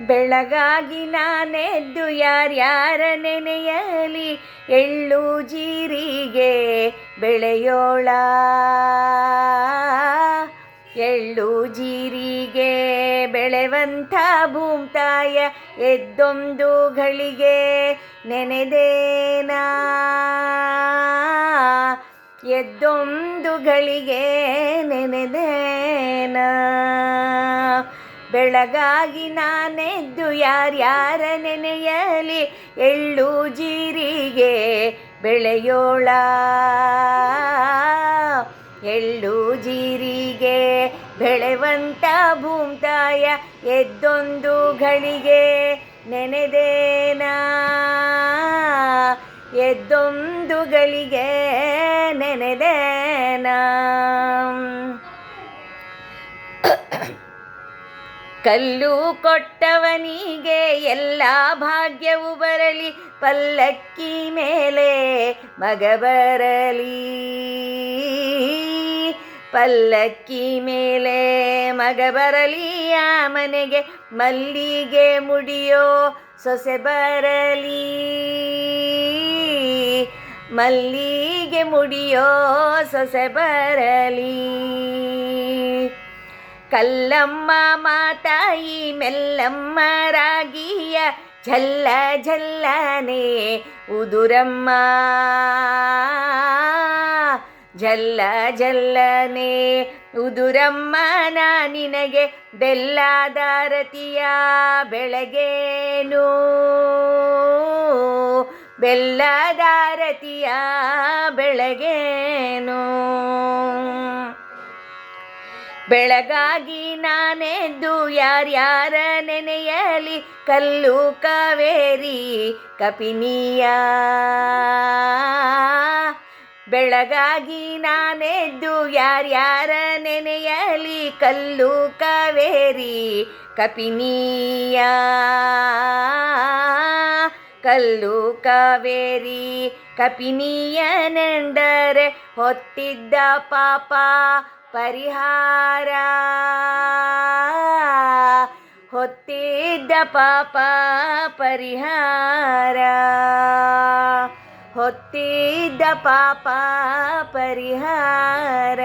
ಬೆಳಗಾಗಿ ನಾನೆದ್ದು ಯಾರ್ಯಾರ ನೆನೆಯಲಿ, ಎಳ್ಳು ಜೀರಿಗೆ ಬೆಳೆಯೋಳ. ಎಳ್ಳು ಜೀರಿಗೆ ಬೆಳೆವಂಥ ಭೂಮ್ತಾಯ, ಎದ್ದೊಂದು ಗಳಿಗೆ ನೆನೆದೇನಾ. ಎದ್ದೊಂದು ಗಳಿಗೆ ನೆನೆದೇನಾ. ಬೆಳಗಾಗಿ ನಾನೆದ್ದು ಯಾರ್ಯಾರ ನೆನೆಯಲಿ, ಎಳ್ಳು ಜೀರಿಗೆ ಬೆಳೆಯೋಳ. ಎಳ್ಳು ಜೀರಿಗೆ ಬೆಳೆವಂಥ ಭೂಮ್ತಾಯ, ಎದ್ದೊಂದು ಗಳಿಗೆ ನೆನೆದೇನಾ. ಎದ್ದೊಂದು ಗಳಿಗೆ ನೆನೆದೇನಾ. ಕಲ್ಲು ಕೊಟ್ಟವನಿಗೆ ಎಲ್ಲ ಭಾಗ್ಯವು ಬರಲಿ, ಪಲ್ಲಕ್ಕಿ ಮೇಲೆ ಮಗ ಬರಲಿ. ಪಲ್ಲಕ್ಕಿ ಮೇಲೆ ಮಗ ಬರಲಿ, ಆ ಮನೆಗೆ ಮಲ್ಲಿಗೆ ಮುಡಿಯೋ ಸೊಸೆ ಬರಲಿ. ಮಲ್ಲಿಗೆ ಮುಡಿಯೋ ಸೊಸೆ ಬರಲಿ. ಕಲ್ಲಮ್ಮ ಮಾತಾಯಿ ಮೆಲ್ಲಮ್ಮ ರಾಗಿಯ, ಝಲ್ಲ ಝಲ್ಲನೆ ಉದುರಮ್ಮ. ಝಲ್ಲ ಝಲ್ಲನೆ ಉದುರಮ್ಮ, ನಾ ನಿನಗೆ ಬೆಲ್ಲದಾರತಿಯ ಬೆಳಗೇನು. ಬೆಲ್ಲದಾರತಿಯ ಬೆಳಗೇನು. ಬೆಳಗಾಗಿ ನಾನೆದ್ದು ಯಾರ್ಯಾರ ನೆನೆಯಲಿ, ಕಲ್ಲು ಕಾವೇರಿ ಕಪಿನಿಯ. ಬೆಳಗಾಗಿ ನಾನೆದ್ದು ಯಾರ್ಯಾರ ನೆನೆಯಲಿ, ಕಲ್ಲು ಕಾವೇರಿ ಕಪಿನಿಯ. ಕಲ್ಲು ಕಾವೇರಿ ಕಪಿನಿಯನೆಂದರೆ, ಹೊತ್ತಿದ್ದ ಪಾಪ ಪರಿಹಾರ. ಹೊತ್ತಿದ್ದ ಪಾಪ ಪರಿಹಾರ. ಹೊತ್ತಿದ್ದ ಪಾಪ ಪರಿಹಾರ.